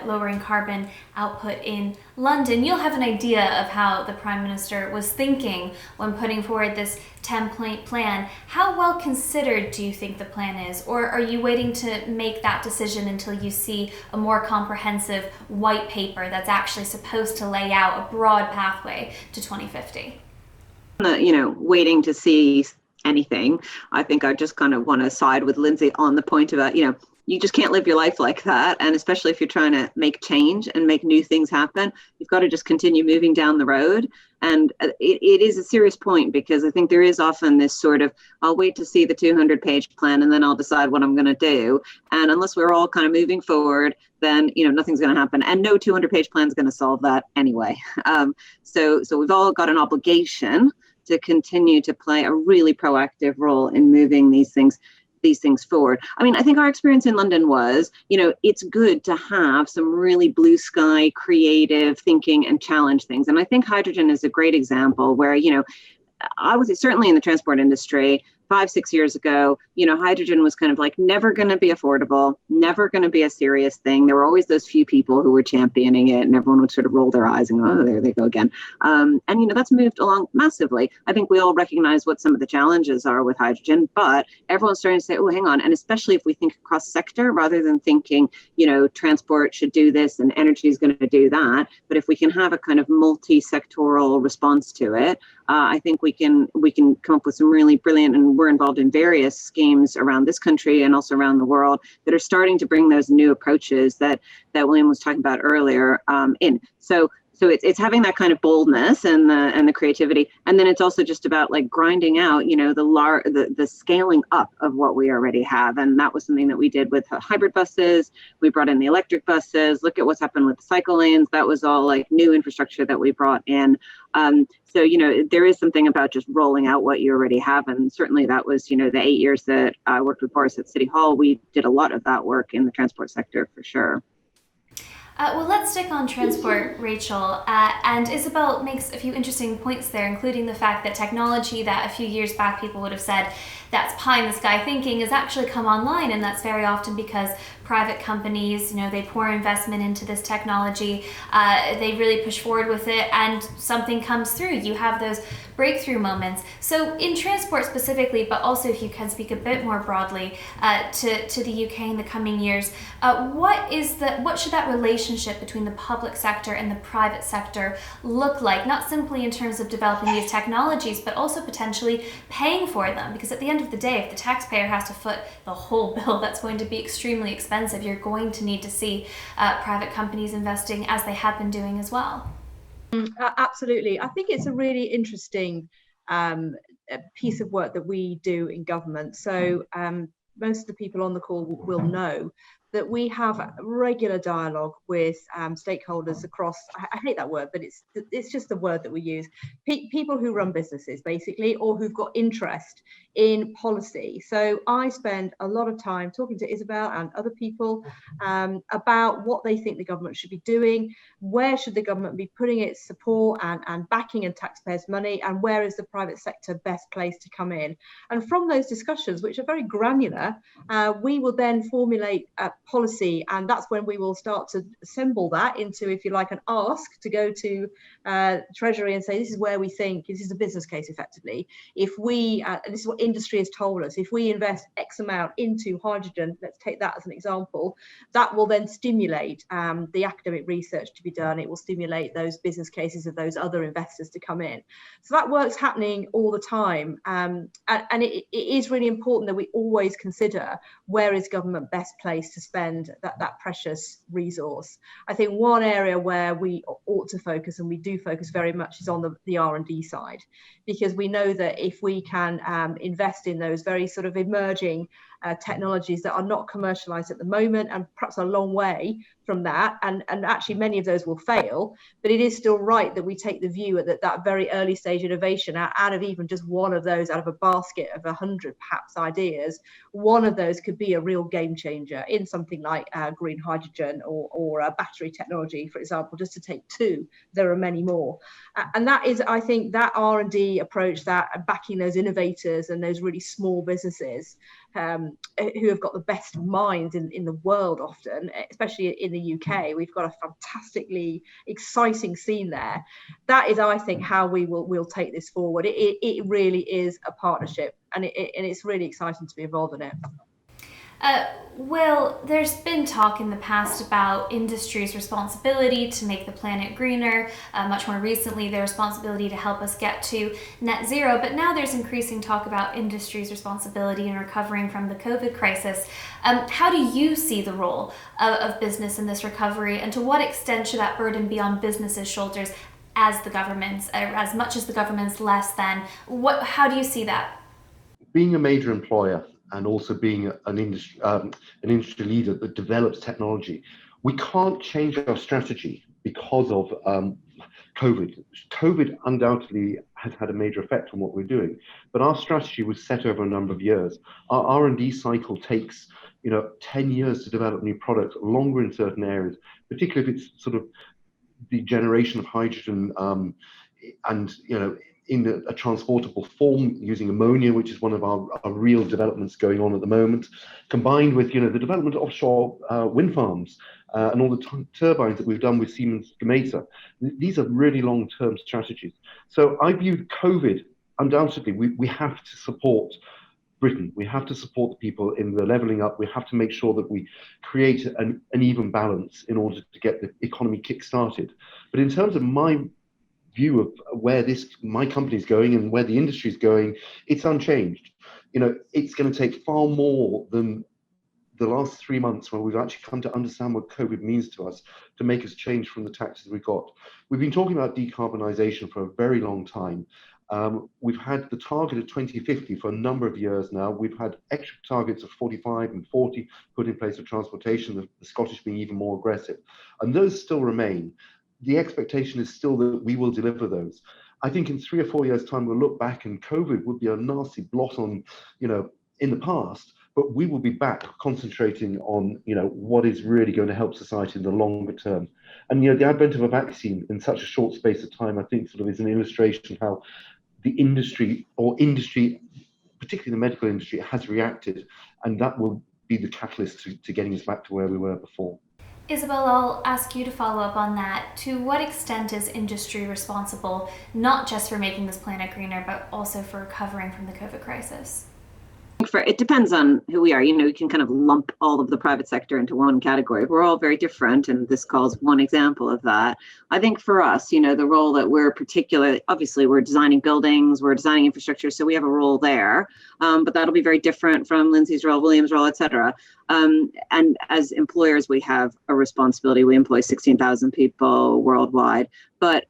S1: lowering carbon output in London. You'll have an idea of how the Prime Minister was thinking when putting forward this 10-point plan. How well considered do you think the plan is, or are you waiting to make that decision until you see a more comprehensive white paper that's actually supposed to lay out a broad pathway to 2050?
S5: Waiting to see anything. I think I just kind of want to side with Lindsay on the point about, you just can't live your life like that. And especially if you're trying to make change and make new things happen, you've got to just continue moving down the road. And it is a serious point, because I think there is often this sort of, I'll wait to see the 200-page plan and then I'll decide what I'm going to do. And unless we're all kind of moving forward, then nothing's going to happen. And no 200-page plan is going to solve that anyway. So we've all got an obligation to continue to play a really proactive role in moving these things forward. I mean, I think our experience in London was, it's good to have some really blue sky, creative thinking and challenge things. And I think hydrogen is a great example where, I was certainly in the transport industry 5-6 years ago, hydrogen was kind of like never going to be affordable, never going to be a serious thing. There were always those few people who were championing it, and everyone would sort of roll their eyes and go, oh, there they go again. And that's moved along massively. I think we all recognize what some of the challenges are with hydrogen, but everyone's starting to say, oh, hang on. And especially if we think across sector, rather than thinking, transport should do this and energy is going to do that. But if we can have a kind of multi-sectoral response to it, I think we can come up with some really brilliant, and we're involved in various schemes around this country and also around the world that are starting to bring those new approaches that William was talking about earlier in. So it's having that kind of boldness and the creativity, and then it's also just about like grinding out, the scaling up of what we already have, and that was something that we did with hybrid buses. We brought in the electric buses. Look at what's happened with the cycle lanes. That was all like new infrastructure that we brought in. So there is something about just rolling out what you already have, and certainly that was the 8 years that I worked with Boris at City Hall. We did a lot of that work in the transport sector for sure.
S1: Well, let's stick on transport, Rachel. And Isabel makes a few interesting points there, including the fact that technology that a few years back people would have said that's pie in the sky thinking has actually come online, and that's very often because private companies, they pour investment into this technology, they really push forward with it, and something comes through. You have those breakthrough moments. So in transport specifically, but also if you can speak a bit more broadly to the UK in the coming years, what should that relationship between the public sector and the private sector look like? Not simply in terms of developing these technologies, but also potentially paying for them. Because at the end of the day, if the taxpayer has to foot the whole bill, that's going to be extremely expensive. You're going to need to see private companies investing, as they have been doing as well.
S2: Absolutely. I think it's a really interesting piece of work that we do in government. So most of the people on the call will know that we have regular dialogue with stakeholders across, I hate that word, but it's just the word that we use, people who run businesses basically, or who've got interest in policy. So I spend a lot of time talking to Isabel and other people about what they think the government should be doing, where should the government be putting its support and backing and taxpayers' money, and where is the private sector best placed to come in. And from those discussions, which are very granular, we will then formulate policy, and that's when we will start to assemble that into, if you like, an ask to go to Treasury and say, this is where we think, this is a business case effectively, if we, and this is what industry has told us, if we invest X amount into hydrogen, let's take that as an example, that will then stimulate the academic research to be done. It will stimulate those business cases of those other investors to come in. So that work's happening all the time, and it is really important that we always consider where is government best placed to spend that precious resource. I think one area where we ought to focus, and we do focus very much, is on the R&D side, because we know that if we can invest in those very sort of emerging technologies that are not commercialized at the moment, and perhaps a long way from that, and actually many of those will fail, but it is still right that we take the view that very early stage innovation, out of even just one of those, out of a basket of 100 perhaps ideas, one of those could be a real game changer in something like green hydrogen or battery technology, for example, just to take two. There are many more, and that is, I think, that R&D approach, that backing those innovators and those really small businesses who have got the best minds in the world often, especially in the UK. We've got a fantastically exciting scene there. That is, I think, how we'll take this forward. It really is a partnership, and it's really exciting to be involved in it.
S1: Will, there's been talk in the past about industry's responsibility to make the planet greener, much more recently their responsibility to help us get to net zero, but now there's increasing talk about industry's responsibility in recovering from the COVID crisis. How do you see the role of business in this recovery, and to what extent should that burden be on businesses' shoulders as the government's, as much as the government's, less than? How do you see that?
S3: Being a major employer and also being an industry leader that develops technology, we can't change our strategy because of COVID. COVID undoubtedly has had a major effect on what we're doing, but our strategy was set over a number of years. Our R&D cycle takes 10 years to develop new products, longer in certain areas, particularly if it's sort of the generation of hydrogen and in a transportable form using ammonia, which is one of our real developments going on at the moment, combined with the development of offshore wind farms and all the turbines that we've done with Siemens Gamesa. These are really long-term strategies. So I view COVID, undoubtedly, we have to support Britain. We have to support the people in the levelling up. We have to make sure that we create an even balance in order to get the economy kick-started. But in terms of my view of where my company is going and where the industry is going, it's unchanged. It's going to take far more than the last 3 months where we've actually come to understand what COVID means to us to make us change from the tactics we've got. We've been talking about decarbonisation for a very long time. We've had the target of 2050 for a number of years now. We've had extra targets of 45 and 40 put in place for transportation, the Scottish being even more aggressive. And those still remain. The expectation is still that we will deliver those. I think in 3 or 4 years' time, we'll look back and COVID would be a nasty blot on, in the past, but we will be back concentrating on, what is really going to help society in the longer term. And, the advent of a vaccine in such a short space of time, I think sort of is an illustration of how the industry, particularly the medical industry, has reacted. And that will be the catalyst to getting us back to where we were before.
S1: Isabel, I'll ask you to follow up on that. To what extent is industry responsible, not just for making this planet greener, but also for recovering from the COVID crisis?
S5: It depends on who we are. You can kind of lump all of the private sector into one category. We're all very different, and this calls one example of that. I think for us, the role that we're obviously we're designing buildings, we're designing infrastructure, so we have a role there. But that'll be very different from Lindsay's role, William's role, et cetera. And as employers, we have a responsibility. We employ 16,000 people worldwide. But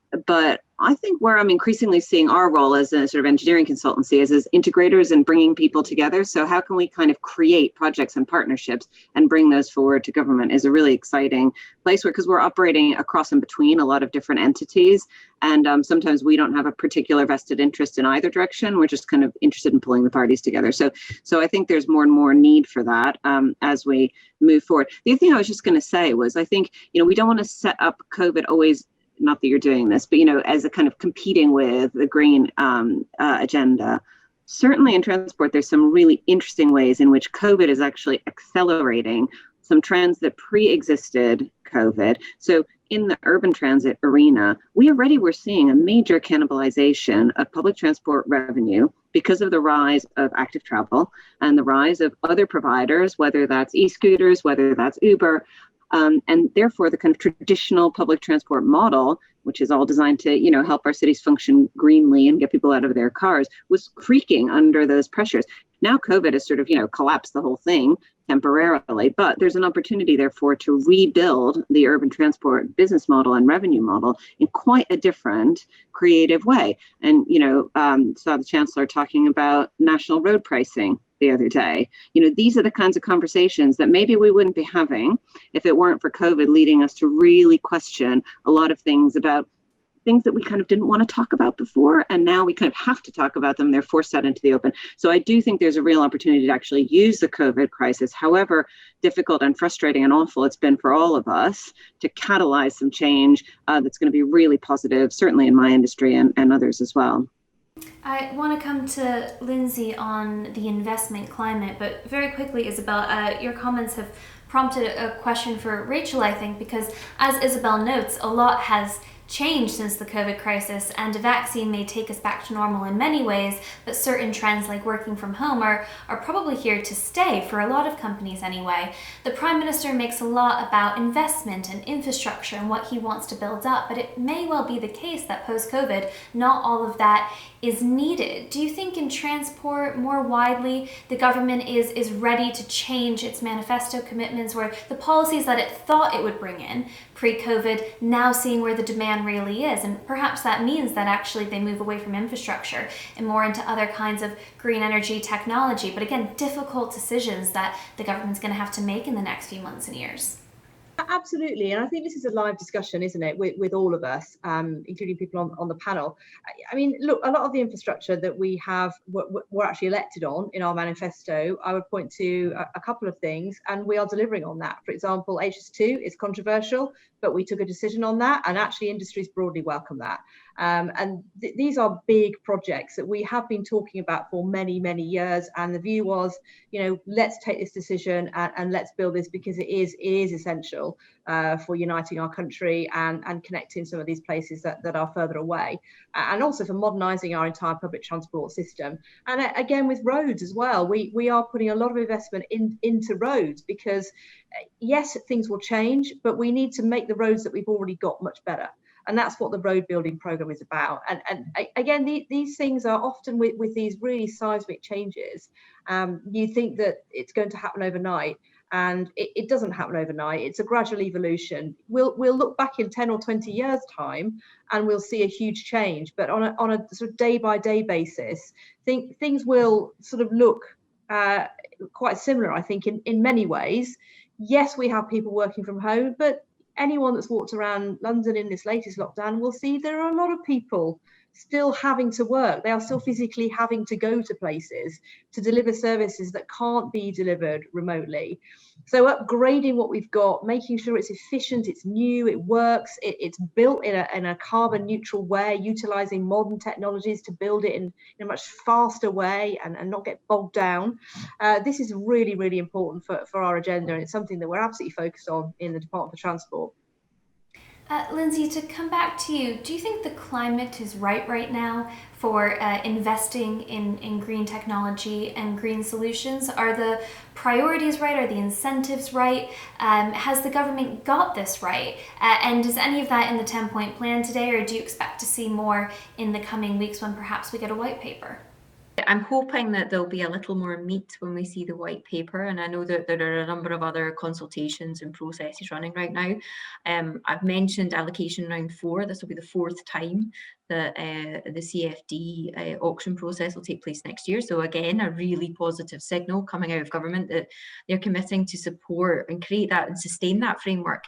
S5: I think where I'm increasingly seeing our role as a sort of engineering consultancy is as integrators and bringing people together. So how can we kind of create projects and partnerships and bring those forward to government is a really exciting place because we're operating across and between a lot of different entities. And sometimes we don't have a particular vested interest in either direction. We're just kind of interested in pulling the parties together. So I think there's more and more need for that as we move forward. The other thing I was just going to say was I think, we don't want to set up COVID always, not that you're doing this, but, as a kind of competing with the green agenda. Certainly in transport, there's some really interesting ways in which COVID is actually accelerating some trends that pre-existed COVID. So in the urban transit arena, we already were seeing a major cannibalization of public transport revenue because of the rise of active travel and the rise of other providers, whether that's e-scooters, whether that's Uber, and therefore the kind of traditional public transport model, which is all designed to, help our cities function greenly and get people out of their cars, was creaking under those pressures. Now COVID has sort of, collapsed the whole thing temporarily, but there's an opportunity, therefore, to rebuild the urban transport business model and revenue model in quite a different, creative way. And, saw the Chancellor talking about national road pricing the other day. These are the kinds of conversations that maybe we wouldn't be having if it weren't for COVID leading us to really question a lot of things about things that we kind of didn't want to talk about before, and now we kind of have to talk about them. They're forced out into the open. So I do think there's a real opportunity to actually use the COVID crisis, however difficult and frustrating and awful it's been for all of us, to catalyze some change that's going to be really positive, certainly in my industry and others as well.
S1: I want to come to Lindsay on the investment climate, but very quickly, Isabel, your comments have prompted a question for Rachel, I think, because as Isabel notes, a lot has changed since the COVID crisis, and a vaccine may take us back to normal in many ways, but certain trends like working from home are probably here to stay for a lot of companies anyway. The Prime Minister makes a lot about investment and infrastructure and what he wants to build up, but it may well be the case that post-COVID, not all of that is needed. Do you think in transport more widely, the government is ready to change its manifesto commitments, where the policies that it thought it would bring in pre-COVID, now seeing where the demand really is? And perhaps that means that actually they move away from infrastructure and more into other kinds of green energy technology. But again, difficult decisions that the government's going to have to make in the next few months and years.
S2: Absolutely, and I think this is a live discussion, isn't it, with all of us, including people on the panel. I mean, look, a lot of the infrastructure that we have, we're actually elected on in our manifesto. I would point to a couple of things, and we are delivering on that. For example, HS2 is controversial, but we took a decision on that, and actually industries broadly welcome that. And these are big projects that we have been talking about for many, many years. And the view was, let's take this decision and let's build this, because it is essential for uniting our country and connecting some of these places that are further away, and also for modernising our entire public transport system. And again, with roads as well, we are putting a lot of investment into roads, because yes, things will change, but we need to make the roads that we've already got much better. And that's what the road building program is about. And again, these things are often with these really seismic changes. You think that it's going to happen overnight, and it doesn't happen overnight. It's a gradual evolution. We'll look back in 10 or 20 years' time, and we'll see a huge change. But on a sort of day-by-day basis, things will sort of look quite similar, I think, in many ways. Yes, we have people working from home, but anyone that's walked around London in this latest lockdown will see there are a lot of people still having to work. They are still physically having to go to places to deliver services that can't be delivered remotely. So upgrading what we've got, making sure it's efficient, it's new, it works, it's built in a carbon neutral way, utilising modern technologies to build it in a much faster way and not get bogged down. This is really, really important for our agenda, and it's something that we're absolutely focused on in the Department for Transport.
S1: Lindsay, to come back to you, do you think the climate is right now for investing in green technology and green solutions? Are the priorities right? Are the incentives right? Has the government got this right? And is any of that in the 10-point plan today, or do you expect to see more in the coming weeks when perhaps we get a white paper?
S4: I'm hoping that there'll be a little more meat when we see the white paper, and I know that there are a number of other consultations and processes running right now. I've mentioned allocation round 4. This will be the 4th time that the CFD auction process will take place next year. So again, a really positive signal coming out of government that they're committing to support and create that and sustain that framework.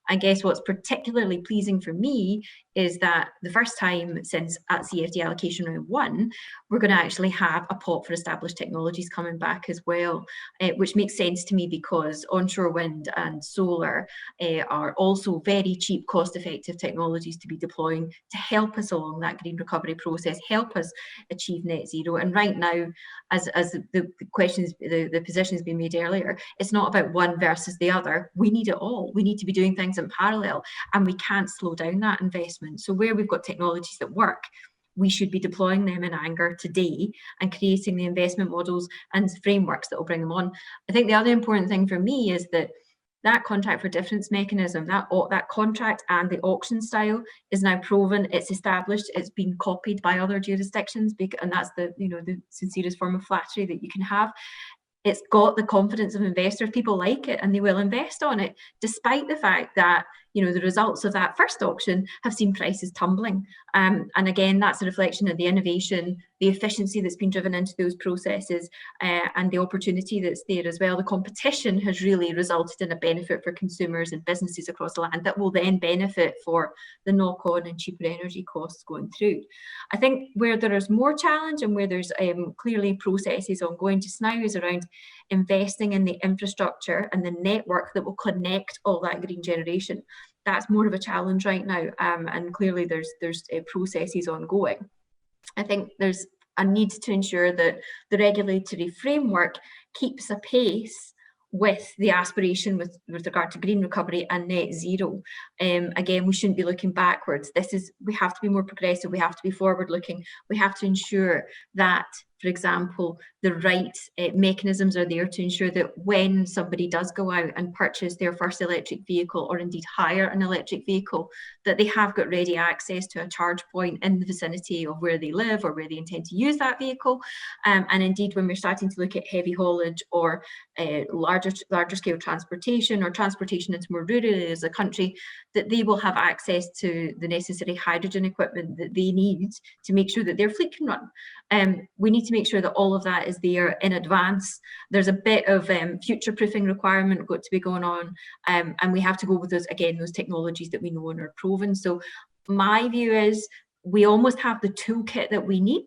S4: I guess what's particularly pleasing for me is that the first time since at CFD allocation round 1, we're going to actually have a pot for established technologies coming back as well, which makes sense to me because onshore wind and solar are also very cheap, cost-effective technologies to be deploying to help us along that green recovery process, help us achieve net zero. And right now, as the position has been made earlier, it's not about one versus the other. We need it all. We need to be doing things in parallel, and we can't slow down that investment. So where we've got technologies that work, we should be deploying them in anger today and creating the investment models and frameworks that will bring them on. I think the other important thing for me is that contract for difference mechanism, that contract and the auction style is now proven, it's established, it's been copied by other jurisdictions, and that's the sincerest form of flattery that you can have. It's got the confidence of investors. People like it and they will invest on it, despite the fact that the results of that first auction have seen prices tumbling. And again, that's a reflection of the innovation, the efficiency that's been driven into those processes, and the opportunity that's there as well. The competition has really resulted in a benefit for consumers and businesses across the land that will then benefit for the knock-on and cheaper energy costs going through. I think where there is more challenge and where there's clearly processes ongoing just now is around investing in the infrastructure and the network that will connect all that green generation. That's more of a challenge right now, and clearly there's processes ongoing. I think there's a need to ensure that the regulatory framework keeps a pace with the aspiration with regard to green recovery and net zero. Again, we shouldn't be looking backwards. We have to be more progressive, we have to be forward looking, we have to ensure that, for example, the right mechanisms are there to ensure that when somebody does go out and purchase their first electric vehicle, or indeed hire an electric vehicle, that they have got ready access to a charge point in the vicinity of where they live or where they intend to use that vehicle. And indeed, when we're starting to look at heavy haulage or larger scale transportation, or transportation into more rural areas of the country, that they will have access to the necessary hydrogen equipment that they need to make sure that their fleet can run. We need to make sure that all of that is there in advance. There's a bit of future-proofing requirement got to be going on, and we have to go with those technologies that we know and are proven. So my view is we almost have the toolkit that we need.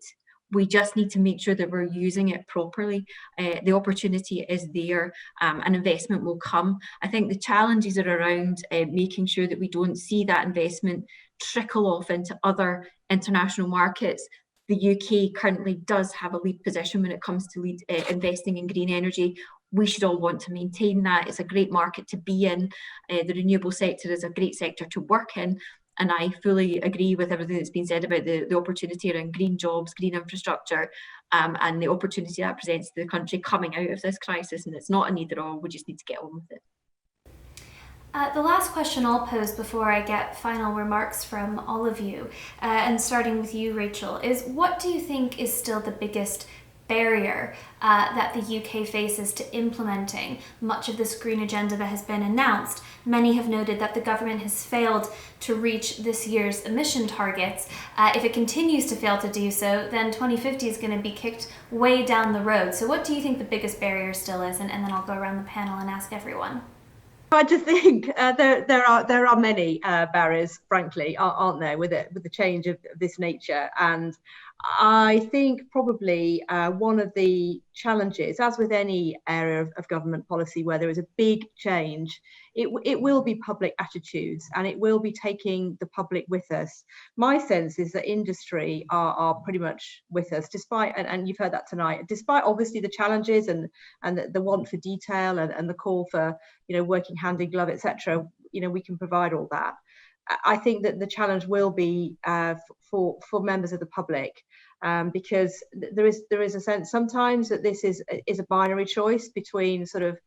S4: We just need to make sure that we're using it properly. The opportunity is there, and investment will come. I think the challenges are around making sure that we don't see that investment trickle off into other international markets. The UK currently does have a lead position when it comes to investing in green energy. We should all want to maintain that. It's a great market to be in. The renewable sector is a great sector to work in. And I fully agree with everything that's been said about the opportunity around green jobs, green infrastructure, and the opportunity that presents to the country coming out of this crisis. And it's not an either or, we just need to get on with it.
S1: The last question I'll pose before I get final remarks from all of you, and starting with you, Rachel, is what do you think is still the biggest barrier that the UK faces to implementing much of this green agenda that has been announced? Many have noted that the government has failed to reach this year's emission targets. If it continues to fail to do so, then 2050 is going to be kicked way down the road. So what do you think the biggest barrier still is? And then I'll go around the panel and ask everyone.
S2: I just think there are many barriers, frankly, aren't there, with the change of this nature. And I think probably one of the challenges, as with any area of government policy where there is a big change, it will be public attitudes, and it will be taking the public with us. My sense is that industry are pretty much with us, despite, and you've heard that tonight, despite obviously the challenges and the want for detail and the call for working hand in glove, etc. We can provide all that. I think that the challenge will be for members of the public, because there is a sense sometimes that this is a binary choice between sort of,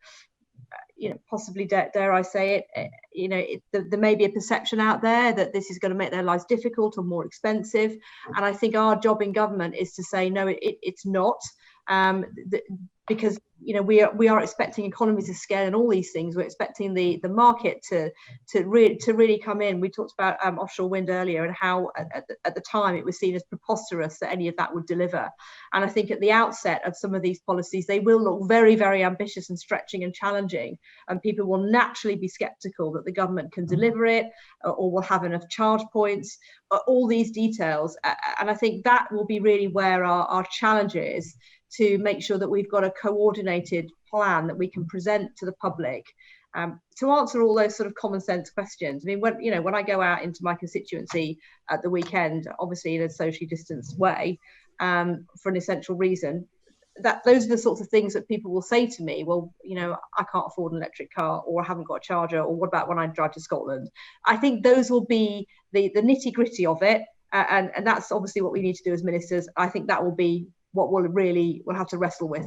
S2: possibly dare I say it, there may be a perception out there that this is going to make their lives difficult or more expensive, and I think our job in government is to say no, it's not. because we are expecting economies of scale and all these things. We're expecting the market to really come in. We talked about offshore wind earlier, and how at the time it was seen as preposterous that any of that would deliver. And I think at the outset of some of these policies, they will look very, very ambitious and stretching and challenging, and people will naturally be skeptical that the government can deliver it, or will have enough charge points, all these details. And I think that will be really where our challenge is, to make sure that we've got a coordinated plan that we can present to the public, to answer all those sort of common sense questions. I mean, when I go out into my constituency at the weekend, obviously in a socially distanced way, for an essential reason, those are the sorts of things that people will say to me. Well, I can't afford an electric car, or I haven't got a charger, or what about when I drive to Scotland? I think those will be the nitty gritty of it, and that's obviously what we need to do as ministers. I think that will be what we'll have to wrestle with.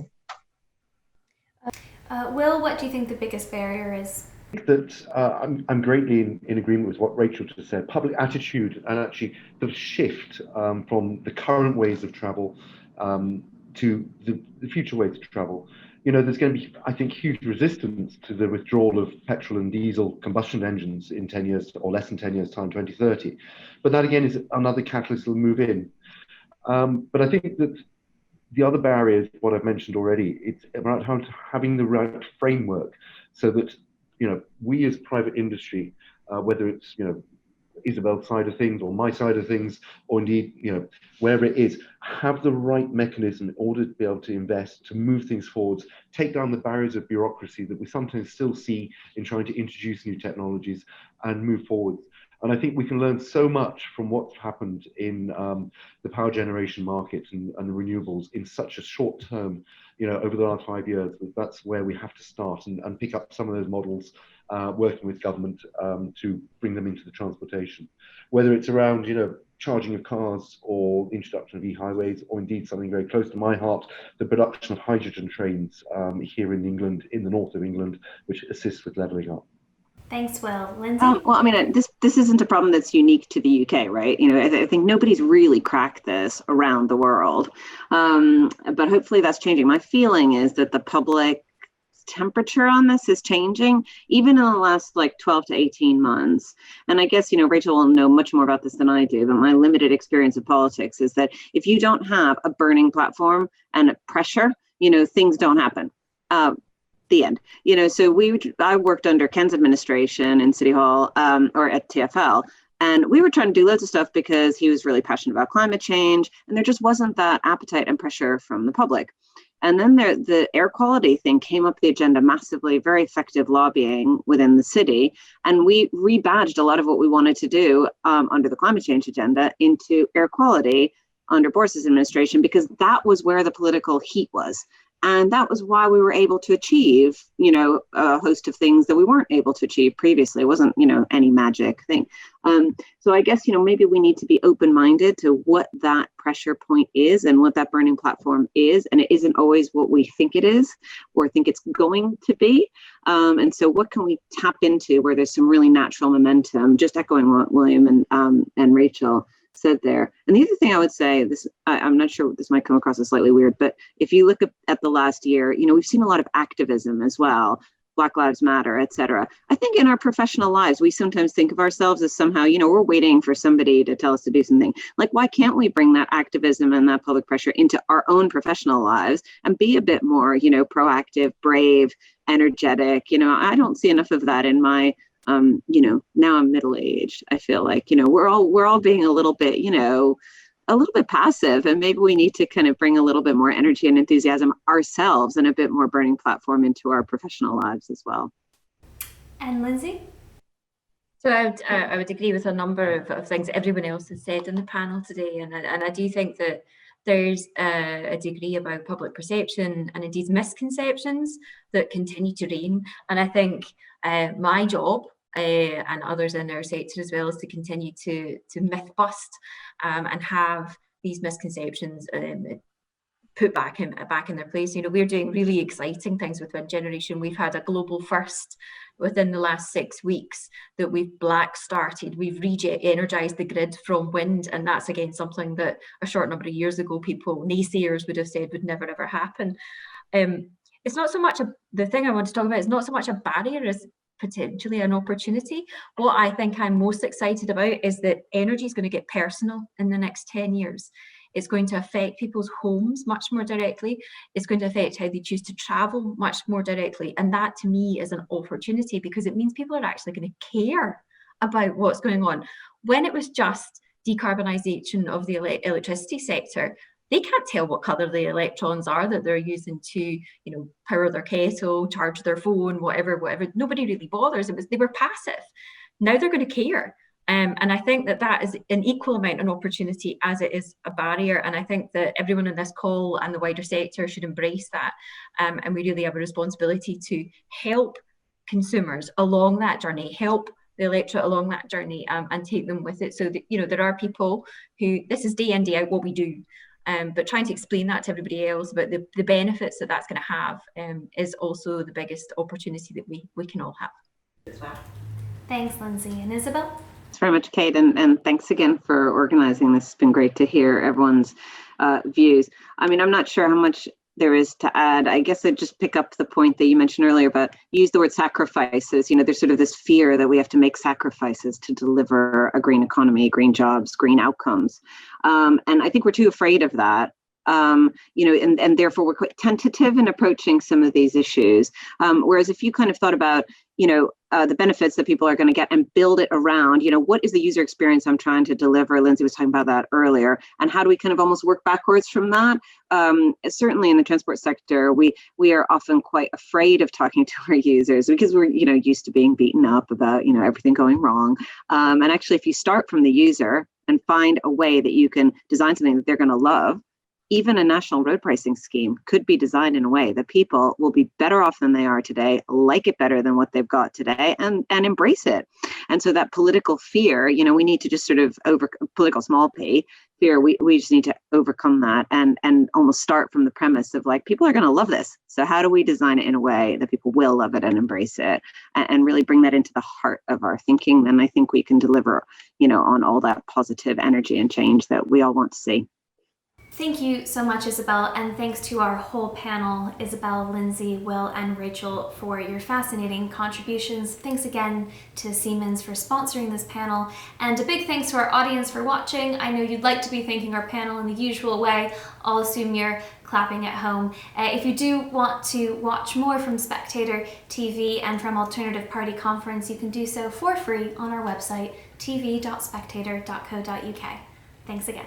S1: Will, what do you think the biggest barrier is?
S3: I think that I'm greatly in agreement with what Rachel just said. Public attitude, and actually the shift from the current ways of travel to the future ways of travel. There's going to be, I think, huge resistance to the withdrawal of petrol and diesel combustion engines in 10 years or less than 10 years time, 2030. But that again is another catalyst that will move in. But I think that the other barrier is what I've mentioned already. It's about having the right framework, so that we as private industry, whether it's Isabel's side of things or my side of things, or indeed wherever it is, have the right mechanism in order to be able to invest, to move things forwards, take down the barriers of bureaucracy that we sometimes still see in trying to introduce new technologies and move forwards. And I think we can learn so much from what's happened in the power generation market and the renewables in such a short term, over the last 5 years. That's where we have to start and pick up some of those models, working with government to bring them into the transportation. Whether it's around, charging of cars, or introduction of e-highways, or indeed something very close to my heart, the production of hydrogen trains here in England, in the north of England, which assists with levelling up.
S1: Thanks, Will. Lindsay?
S5: Well, I mean, this isn't a problem that's unique to the UK, right? I think nobody's really cracked this around the world, but hopefully that's changing. My feeling is that the public temperature on this is changing, even in the last 12 to 18 months. And I guess, Rachel will know much more about this than I do, but my limited experience of politics is that if you don't have a burning platform and pressure, things don't happen. The end. So I worked under Ken's administration in City Hall, or at TfL, and we were trying to do loads of stuff because he was really passionate about climate change, and there just wasn't that appetite and pressure from the public. And then the air quality thing came up the agenda massively, very effective lobbying within the city, and we rebadged a lot of what we wanted to do under the climate change agenda into air quality under Boris's administration, because that was where the political heat was. And that was why we were able to achieve, a host of things that we weren't able to achieve previously. It wasn't, any magic thing. So I guess, maybe we need to be open-minded to what that pressure point is and what that burning platform is. And it isn't always what we think it is or think it's going to be. And so what can we tap into where there's some really natural momentum, just echoing what William and Rachel said there. And the other thing I would say, I'm not sure, this might come across as slightly weird, but if you look at the last year, we've seen a lot of activism as well, Black Lives Matter, et cetera. I think in our professional lives, we sometimes think of ourselves as somehow, we're waiting for somebody to tell us to do something. Why can't we bring that activism and that public pressure into our own professional lives and be a bit more, proactive, brave, energetic? I don't see enough of that in my now I'm middle-aged. I feel like, we're all being a little bit passive, and maybe we need to kind of bring a little bit more energy and enthusiasm ourselves and a bit more burning platform into our professional lives as well.
S1: And Lindsay?
S4: So I would agree with a number of things everyone else has said in the panel today, and I do think that there's a degree about public perception and indeed misconceptions that continue to reign. And I think my job and others in our sector as well is to continue to myth bust and have these misconceptions put back in their place. We're doing really exciting things with Wind Generation. We've had a global first within the last 6 weeks that we've black started. We've re-energized the grid from wind, and that's again something that a short number of years ago naysayers would have said would never ever happen. it's not so much the thing I want to talk about is not so much a barrier as potentially an opportunity. What I think I'm most excited about is that energy is going to get personal in the next 10 years. It's going to affect people's homes much more directly. It's going to affect how they choose to travel much more directly. And that to me is an opportunity, because it means people are actually going to care about what's going on. When it was just decarbonisation of the electricity sector, they can't tell what colour the electrons are that they're using to, power their kettle, charge their phone, whatever. Nobody really bothers. They were passive. Now they're going to care. And I think that is an equal amount an opportunity as it is a barrier. And I think that everyone in this call and the wider sector should embrace that. And we really have a responsibility to help consumers along that journey, help the electorate along that journey, and take them with it. So that, there are people who, this is day in, day out what we do. But trying to explain that to everybody else about the benefits that that's going to have is also the biggest opportunity that we can all have as well.
S1: Thanks, Lindsay. And Isabel?
S5: Thanks very much, Kate, and thanks again for organizing this. It's been great to hear everyone's views. I mean, I'm not sure how much there is to add. I guess I'd just pick up the point that you mentioned earlier about, use the word sacrifices. There's sort of this fear that we have to make sacrifices to deliver a green economy, green jobs, green outcomes. And I think we're too afraid of that. And therefore we're quite tentative in approaching some of these issues. Whereas if you kind of thought about, the benefits that people are going to get and build it around, what is the user experience I'm trying to deliver? Lindsay was talking about that earlier. And how do we kind of almost work backwards from that? Certainly in the transport sector, we are often quite afraid of talking to our users because we're, used to being beaten up about, everything going wrong. And actually, if you start from the user and find a way that you can design something that they're going to love, even a national road pricing scheme could be designed in a way that people will be better off than they are today, like it better than what they've got today, and embrace it. And so that political fear, we need to just sort of political small p fear, we just need to overcome that and almost start from the premise of like, people are going to love this. So how do we design it in a way that people will love it and embrace it, and really bring that into the heart of our thinking? Then I think we can deliver, on all that positive energy and change that we all want to see.
S1: Thank you so much, Isabel, and thanks to our whole panel, Isabel, Lindsay, Will, and Rachel, for your fascinating contributions. Thanks again to Siemens for sponsoring this panel, and a big thanks to our audience for watching. I know you'd like to be thanking our panel in the usual way. I'll assume you're clapping at home. If you do want to watch more from Spectator TV and from Alternative Party Conference, you can do so for free on our website, tv.spectator.co.uk. Thanks again.